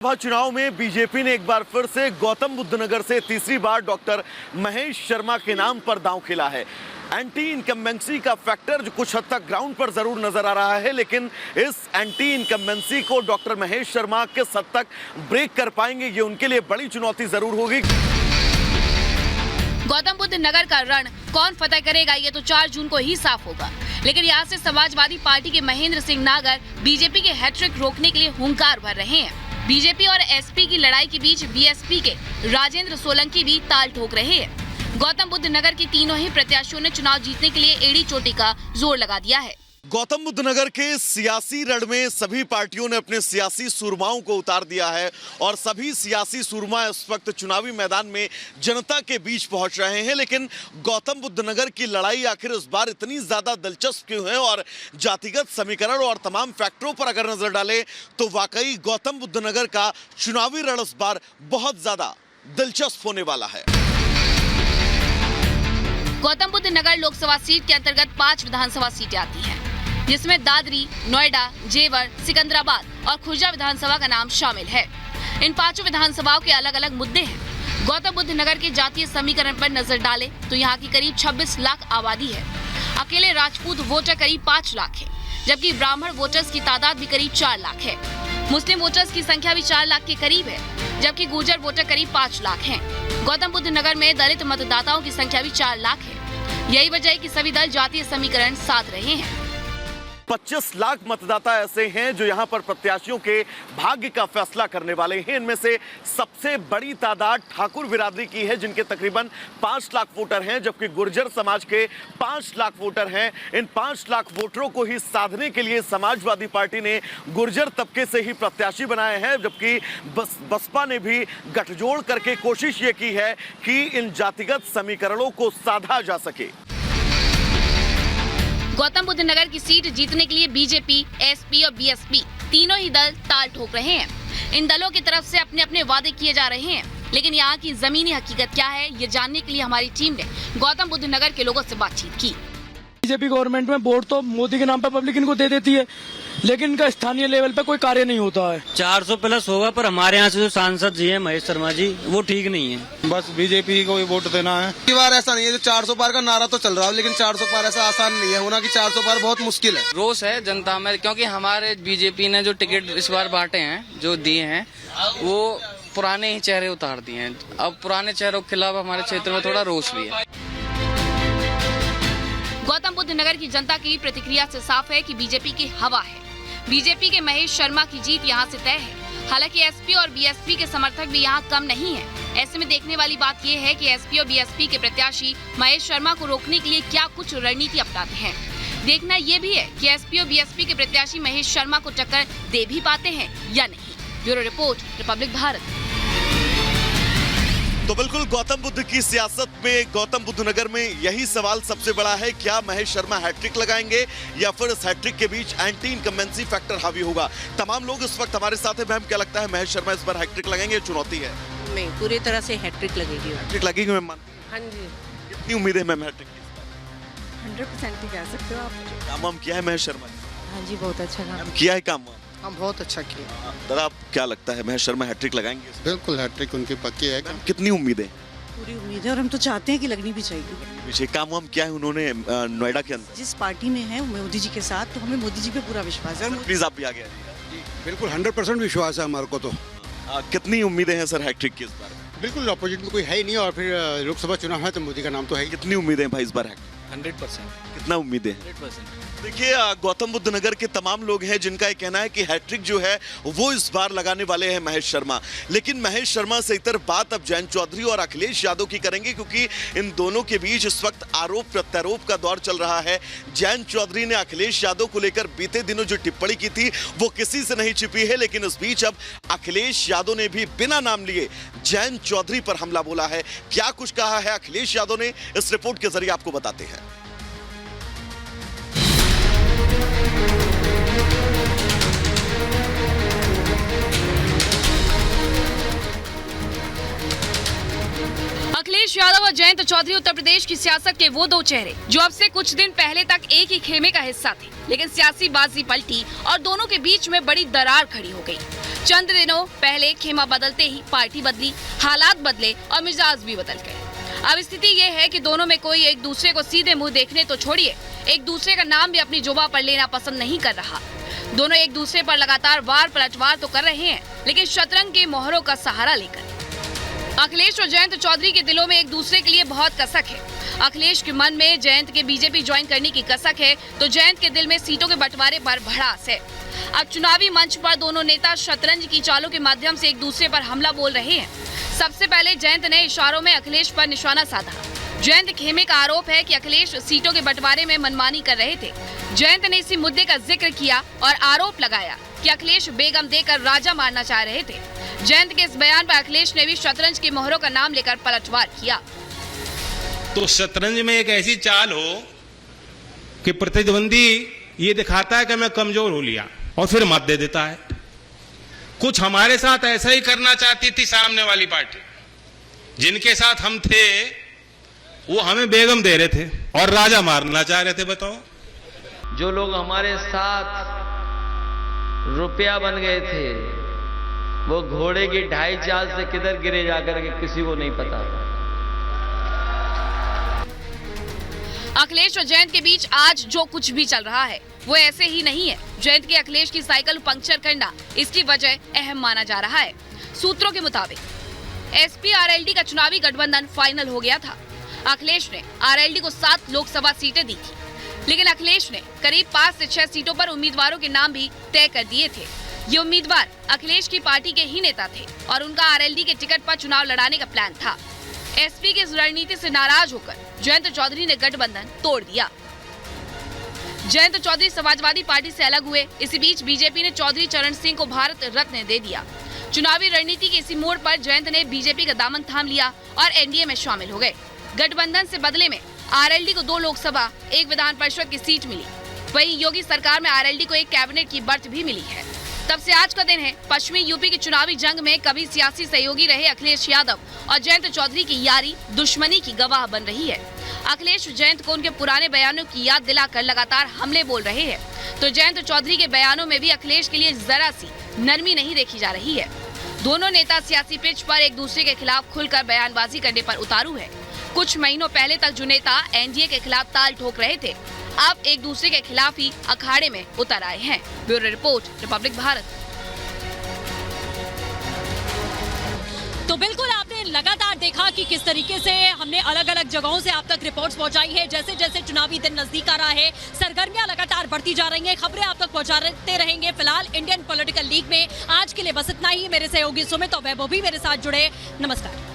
लोकसभा चुनाव में बीजेपी ने एक बार फिर से गौतम बुद्ध नगर से तीसरी बार डॉक्टर महेश शर्मा के नाम पर दांव खेला है। एंटी इनकम्बेंसी का फैक्टर जो कुछ हद तक ग्राउंड पर जरूर नजर आ रहा है, लेकिन इस एंटी इनकम्बेंसी को डॉक्टर महेश शर्मा किस हद तक ब्रेक कर पाएंगे, ये उनके लिए बड़ी चुनौती जरूर होगी। गौतम बुद्ध नगर का रण कौन फतेह करेगा, ये तो 4 जून को ही साफ होगा। लेकिन यहाँ से समाजवादी पार्टी के महेंद्र सिंह नागर बीजेपी के हैट्रिक रोकने के लिए हुंकार भर रहे हैं। बीजेपी और एसपी की लड़ाई के बीच बीएसपी के राजेंद्र सोलंकी भी ताल ठोक रहे हैं। गौतम बुद्ध नगर की तीनों ही प्रत्याशियों ने चुनाव जीतने के लिए एड़ी चोटी का जोर लगा दिया है। गौतम बुद्ध नगर के सियासी रण में सभी पार्टियों ने अपने सियासी सूरमाओं को उतार दिया है और सभी सियासी सूरमा इस वक्त चुनावी मैदान में जनता के बीच पहुंच रहे हैं। लेकिन गौतम बुद्ध नगर की लड़ाई आखिर इस बार इतनी ज्यादा दिलचस्प क्यों है, और जातिगत समीकरण और तमाम फैक्टरों पर अगर नजर डालें तो वाकई गौतम बुद्ध नगर का चुनावी रण इस बार बहुत ज्यादा दिलचस्प होने वाला है। गौतम बुद्ध नगर लोकसभा सीट के अंतर्गत 5 विधानसभा सीटें आती हैं, जिसमें दादरी, नोएडा, जेवर, सिकंदराबाद और खुर्जा विधानसभा का नाम शामिल है। इन 5 विधानसभाओं के अलग अलग मुद्दे हैं। गौतम बुद्ध नगर के जातीय समीकरण पर नजर डालें तो यहाँ की करीब 26 लाख आबादी है। अकेले राजपूत वोटर करीब 5 लाख है, जबकि ब्राह्मण वोटर्स की तादाद भी करीब 4 लाख है। मुस्लिम वोटर्स की संख्या भी 4 लाख के करीब है, जबकि गुर्जर वोटर करीब 5 लाख हैं। गौतम बुद्ध नगर में दलित मतदाताओं की संख्या भी 4 लाख है। यही वजह है कि सभी दल जातीय समीकरण साध रहे हैं। 25 लाख मतदाता ऐसे हैं जो यहां पर प्रत्याशियों के भाग्य का फैसला करने वाले हैं। इनमें से सबसे बड़ी तादाद ठाकुर बिरादरी की है, जिनके तकरीबन 5 लाख वोटर हैं, जबकि गुर्जर समाज के 5 लाख वोटर हैं। इन 5 लाख वोटरों को ही साधने के लिए समाजवादी पार्टी ने गुर्जर तबके से ही प्रत्याशी बनाए हैं, जबकि बसपा ने भी गठजोड़ करके कोशिश ये की है कि इन जातिगत समीकरणों को साधा जा सके। गौतम बुद्ध नगर की सीट जीतने के लिए बीजेपी, एसपी और बीएसपी तीनों ही दल ताल ठोक रहे हैं। इन दलों की तरफ से अपने अपने वादे किए जा रहे हैं, लेकिन यहाँ की जमीनी हकीकत क्या है, ये जानने के लिए हमारी टीम ने गौतम बुद्ध नगर के लोगों से बातचीत की। बीजेपी गवर्नमेंट में वोट तो मोदी के नाम पर पब्लिक इनको दे देती है, लेकिन इनका स्थानीय लेवल पे कोई कार्य नहीं होता है। 400 प्लस होगा, पर हमारे यहाँ से जो सांसद जी हैं महेश शर्मा जी, वो ठीक नहीं है। बस बीजेपी को ही वोट देना है। इस बार ऐसा नहीं है, जो 400 पार का नारा तो चल रहा है, लेकिन 400 पार ऐसा आसान नहीं है होना कि 400 पार बहुत मुश्किल है। रोष है जनता में, क्योंकि हमारे बीजेपी ने जो टिकट इस बार बांटे हैं, जो दिए हैं, वो पुराने ही चेहरे उतार दिए हैं। अब पुराने चेहरों के खिलाफ हमारे क्षेत्र में थोड़ा रोष भी है। गौतम बुद्ध नगर की जनता की प्रतिक्रिया से साफ है कि बीजेपी की हवा है। बीजेपी के महेश शर्मा की जीत यहां से तय है। हालांकि एसपी और बीएसपी के समर्थक भी यहां कम नहीं हैं। ऐसे में देखने वाली बात यह है कि एसपी और बीएसपी के प्रत्याशी महेश शर्मा को रोकने के लिए क्या कुछ रणनीति अपनाते हैं। देखना ये भी है कि एसपी और बीएसपी के प्रत्याशी महेश शर्मा को टक्कर दे भी पाते हैं या नहीं। Bureau report, Republic Bharat. तो बिल्कुल गौतम बुद्ध की सियासत में गौतम बुद्ध नगर में यही सवाल सबसे बड़ा है, क्या महेश शर्मा हैट्रिक लगाएंगे या फिर इस हैट्रिक के बीच एंटी इनकम्बेंसी फैक्टर हावी होगा। तमाम लोग इस वक्त हमारे साथ हैं। मैम, क्या लगता है महेश शर्मा इस बार हैट्रिक लगाएंगे, चुनौती है? नहीं, पूरी तरह से हैट्रिक लगेगी। हैट्रिक लगेगी मैम? हाँ जी, कितनी उम्मीद है मैम हैट्रिक की? 100% ही कह सकते हो आप। काम वाम किया है महेश शर्मा ने? हाँ जी, बहुत अच्छा काम किया है काम वाम? हम बहुत अच्छा किया। दादा, आप क्या लगता है महेश शर्मा हैट्रिक लगाएंगे? बिल्कुल हैट्रिक उनकी पक्की है। कितनी उम्मीदें? पूरी उम्मीद है, और हम तो चाहते हैं कि लगनी भी चाहिए। पीछे काम वाम किया है उन्होंने नोएडा के अंदर? जिस पार्टी में है मोदी जी के साथ, तो हमें मोदी जी पे पूरा विश्वास है। और प्लीज आप भी आ गए। बिल्कुल 100% विश्वास है हमारे को। तो कितनी उम्मीदें हैं सर हैट्रिक की इस बार? बिल्कुल अपोजिट में कोई है ही नहीं, और फिर लोकसभा चुनाव है तो मोदी का नाम तो है। कितनी उम्मीदें हैं भाई इस बार हैट्रिक? 100%। कितना उम्मीदें हैं? 100%। देखिए, गौतम बुद्ध नगर के तमाम लोग हैं जिनका ये कहना है कि हैट्रिक जो है वो इस बार लगाने वाले हैं महेश शर्मा। लेकिन महेश शर्मा से इतर बात अब जयंत चौधरी और अखिलेश यादव की करेंगे, क्योंकि इन दोनों के बीच इस वक्त आरोप प्रत्यारोप का दौर चल रहा है। जयंत चौधरी ने अखिलेश यादव को लेकर बीते दिनों जो टिप्पणी की थी वो किसी से नहीं छिपी है, लेकिन इस बीच अब अखिलेश यादव ने भी बिना नाम लिए जयंत चौधरी पर हमला बोला है। क्या कुछ कहा है अखिलेश यादव ने, इस रिपोर्ट के जरिए आपको बताते हैं। अखिलेश अखिलेश यादव और जयंत चौधरी उत्तर प्रदेश की सियासत के वो दो चेहरे जो अब से कुछ दिन पहले तक एक ही खेमे का हिस्सा थे, लेकिन सियासी बाजी पलटी और दोनों के बीच में बड़ी दरार खड़ी हो गई। चंद दिनों पहले खेमा बदलते ही पार्टी बदली, हालात बदले और मिजाज भी बदल गए। अब स्थिति ये है कि दोनों में कोई एक दूसरे को सीधे मुंह देखने तो छोड़िए, एक दूसरे का नाम भी अपनी जुबान पर लेना पसंद नहीं कर रहा। दोनों एक दूसरे पर लगातार वार पलटवार तो कर रहे हैं, लेकिन शतरंज के मोहरों का सहारा लेकर। अखिलेश और जयंत चौधरी के दिलों में एक दूसरे के लिए बहुत कसक है। अखिलेश के मन में जयंत के बीजेपी ज्वाइन करने की कसक है, तो जयंत के दिल में सीटों के बंटवारे पर भड़ास है। अब चुनावी मंच पर दोनों नेता शतरंज की चालों के माध्यम से एक दूसरे पर हमला बोल रहे हैं। सबसे पहले जयंत ने इशारों में अखिलेश पर निशाना साधा। जयंत खेमे का आरोप है कि अखिलेश सीटों के बंटवारे में मनमानी कर रहे थे। जयंत ने इसी मुद्दे का जिक्र किया और आरोप लगाया कि अखिलेश बेगम देकर राजा मारना चाह रहे थे। जयंत के इस बयान पर अखिलेश ने भी शतरंज के मोहरों का नाम लेकर पलटवार किया। तो शतरंज में एक ऐसी चाल हो कि प्रतिद्वंदी ये दिखाता है कि मैं कमजोर हो लिया और फिर मत दे देता है। कुछ हमारे साथ ऐसा ही करना चाहती थी सामने वाली पार्टी, जिनके साथ हम थे वो हमें बेगम दे रहे थे और राजा मारना चाह रहे थे। बताओ, जो लोग हमारे साथ रुपया बन गए थे वो घोड़े की 2.5 चाल से किधर गिरे जाकर के किसी को नहीं पता। अखिलेश और जयंत के बीच आज जो कुछ भी चल रहा है वो ऐसे ही नहीं है। जयंत के अखिलेश की साइकिल पंक्चर करना इसकी वजह अहम माना जा रहा है। सूत्रों के मुताबिक एसपी आरएलडी का चुनावी गठबंधन फाइनल हो गया था। अखिलेश ने आरएलडी को 7 लोकसभा सीटें दी थी, लेकिन अखिलेश ने करीब 5 से 6 सीटों पर उम्मीदवारों के नाम भी तय कर दिए थे। ये उम्मीदवार अखिलेश की पार्टी के ही नेता थे और उनका आरएलडी के टिकट पर चुनाव लड़ाने का प्लान था। एसपी की इस रणनीति से नाराज होकर जयंत चौधरी ने गठबंधन तोड़ दिया। जयंत चौधरी समाजवादी पार्टी से अलग हुए। इसी बीच बीजेपी ने चौधरी चरण सिंह को भारत रत्न दे दिया। चुनावी रणनीति के इसी मोड़ पर जयंत ने बीजेपी का दामन थाम लिया और एनडीए में शामिल हो गए। गठबंधन से बदले में आरएलडी को 2 लोकसभा, 1 विधान परिषद की सीट मिली। वहीं योगी सरकार में आरएलडी को एक कैबिनेट की बर्थ भी मिली है। तब से आज का दिन है। पश्चिमी यूपी की चुनावी जंग में कभी सियासी सहयोगी रहे अखिलेश यादव और जयंत चौधरी की यारी दुश्मनी की गवाह बन रही है। अखिलेश जयंत को उनके पुराने बयानों की याद दिलाकर लगातार हमले बोल रहे हैं, तो जयंत चौधरी के बयानों में भी अखिलेश के लिए जरा सी नरमी नहीं देखी जा रही है। दोनों नेता सियासी पिच पर एक दूसरे के खिलाफ खुलकर बयानबाजी करने पर उतारू है। कुछ महीनों पहले तक जो नेता एनडीए के खिलाफ ताल ठोक रहे थे, अब एक दूसरे के खिलाफ ही अखाड़े में उतर आए हैं। Bureau report, Republic Bharat. तो बिल्कुल आपने लगातार देखा कि किस तरीके से हमने अलग अलग जगहों से आप तक रिपोर्ट्स पहुंचाई है। जैसे जैसे चुनावी दिन नजदीक आ रहा है, सरगर्मियां लगातार बढ़ती जा रही हैं, खबरें आप तक पहुंचाते रहेंगे। फिलहाल इंडियन पॉलिटिकल लीग में आज के लिए बस इतना ही। मेरे सहयोगी सुमित और वैभव भी मेरे साथ जुड़े। नमस्कार।